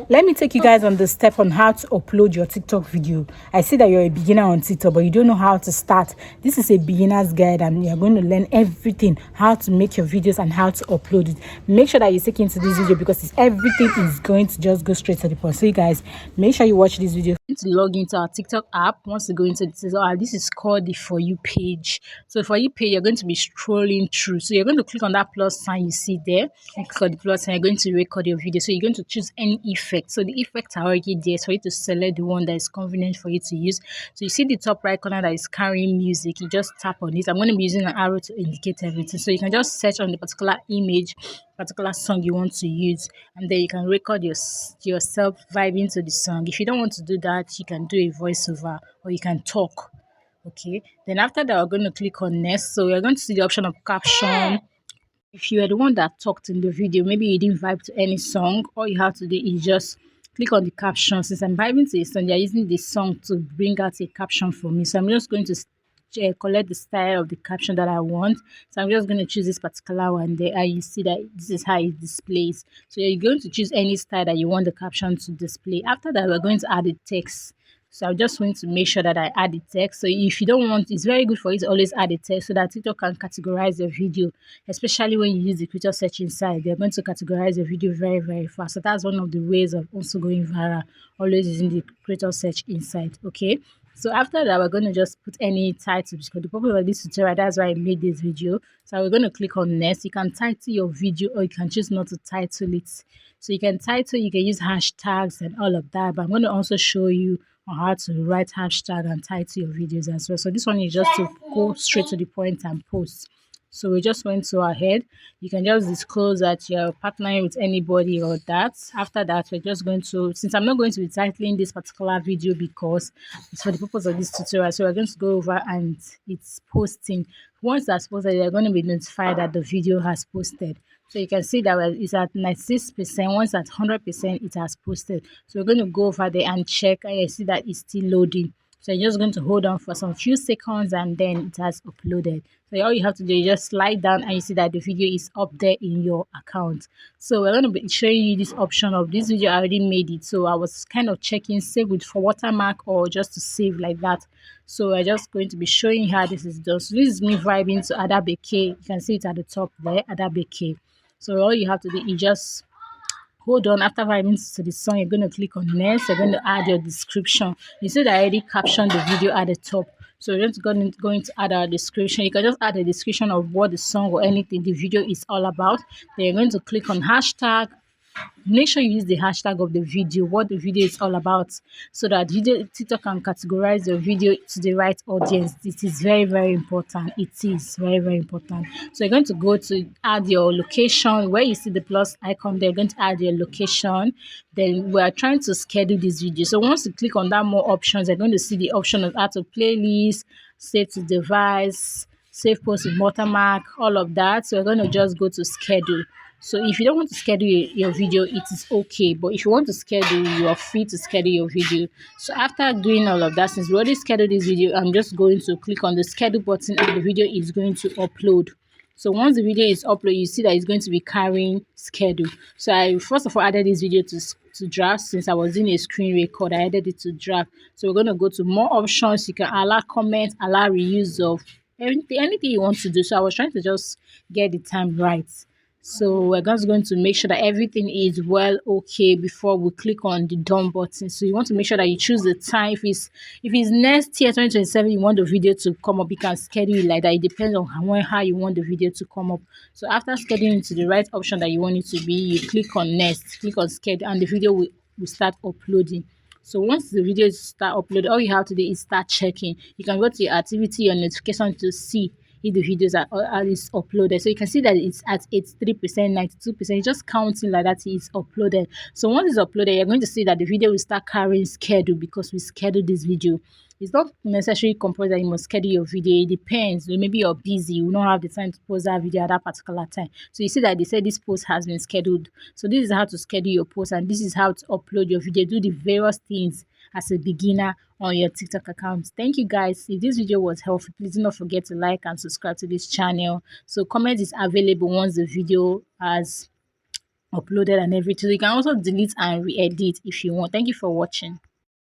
Let me take you guys on the step on how to upload your TikTok video. I see that you're a beginner on TikTok, but you don't know how to start. This is a beginner's guide, and you're going to learn everything, how to make your videos and how to upload it. Make sure that you stick into this video because everything is going to just go straight to the point. So you guys, make sure you watch this video. To log into our TikTok app, once you go into this is called the For You page. So for you page, you're going to be scrolling through. So you're going to click on that plus sign you see there. And click on the plus sign, you're going to record your video. So you're going to choose any effect. So the effects are already there. So you to select the one that is convenient for you to use. So you see the top right corner that is carrying music. You just tap on it. I'm going to be using an arrow to indicate everything. So you can just search on the particular image, particular song you want to use, and then you can record yourself vibing to the song. If you don't want to do that, you can do a voiceover or you can talk. Okay, then after that, we're going to click on next. So we're going to see the option of caption. If you are the one that talked in the video, maybe you didn't vibe to any song, all you have to do is just click on the caption. Since I'm vibing to a song, they're using this song to bring out a caption for me. So I'm just going to collect the style of the caption that I want. So I'm just going to choose this particular one there, and you see that this is how it displays. So you're going to choose any style that you want the caption to display. After that, we're going to add the text. So I'm just going to make sure that I add the text. So if you don't want, it's very good for you to always add the text so that TikTok can categorize your video, especially when you use the creator search inside. They're going to categorize your video very, very fast. So that's one of the ways of also going viral, always using the creator search inside. Okay. So after that, we're going to just put any title because the purpose of this tutorial, that's why I made this video. So we're going to click on next. You can title your video or you can choose not to title it. So you can title, you can use hashtags and all of that. But I'm going to also show you on how to write hashtag and title your videos as well. So this one is just to go straight to the point and post. So we just went to our head. You can just disclose that you're partnering with anybody or that. After that, we're just going to, since I'm not going to be titling this particular video because it's for the purpose of this tutorial, so we're going to go over and it's posting. Once that's posted, you're going to be notified that the video has posted. So you can see that it's at 96%. Once at 100%, it has posted. So we're going to go over there and check. And you see that it's still loading. So you're just going to hold on for some few seconds and then it has uploaded. So all you have to do is just slide down and you see that the video is up there in your account. So we're going to be showing you this option of this video. I already made it. So I was kind of checking save with for watermark or just to save like that. So we're just going to be showing you how this is done. So this is me vibing to Adabeke. You can see it at the top there, Adabeke. So all you have to do is just hold on. After 5 minutes to the song, you're going to click on next. You're going to add your description. You see that I already captioned the video at the top. So we're just going to add our description. You can just add a description of what the song or anything the video is all about. Then you're going to click on hashtag. Make sure you use the hashtag of the video, what the video is all about, so that TikTok can categorize your video to the right audience. It is very, very important. It is very, very important. So you're going to go to add your location. Where you see the plus icon, they're going to add your location. Then we are trying to schedule this video. So once you click on that more options, you're going to see the option of add to playlist, save to device, save post with watermark, all of that. So we're going to just go to schedule. So if you don't want to schedule your video, it is okay. But if you want to schedule, you are free to schedule your video. So after doing all of that, since we already scheduled this video, I'm just going to click on the schedule button and the video is going to upload. So once the video is uploaded, you see that it's going to be carrying schedule. So I first of all added this video to draft. Since I was in a screen record, I added it to draft. So we're going to go to more options. You can allow comments, allow reuse of anything you want to do. So I was trying to just get the time right. So we're just going to make sure that everything is well okay before we click on the done button. So you want to make sure that you choose the time. If it's next year 2027 you want the video to come up, you can schedule it like that. It depends on how you want the video to come up. So after scheduling to the right option that you want it to be, you click on next, click on schedule, and the video will start uploading. So once the videos start uploading, all you have to do is start checking. You can go to your activity or notification to see if the videos are is uploaded. So you can see that it's at 83%, 92%. It's just counting like that it's uploaded. So once it's uploaded, you're going to see that the video will start carrying schedule because we scheduled this video. It's not necessarily compulsory that you must schedule your video. It depends. Maybe you're busy, you don't have the time to post that video at that particular time. So you see that they said this post has been scheduled. So this is how to schedule your post and this is how to upload your video. Do the various things as a beginner on your TikTok account. Thank you guys. If this video was helpful, please do not forget to like and subscribe to this channel. So comment is available once the video has uploaded and everything. You can also delete and re-edit if you want. Thank you for watching.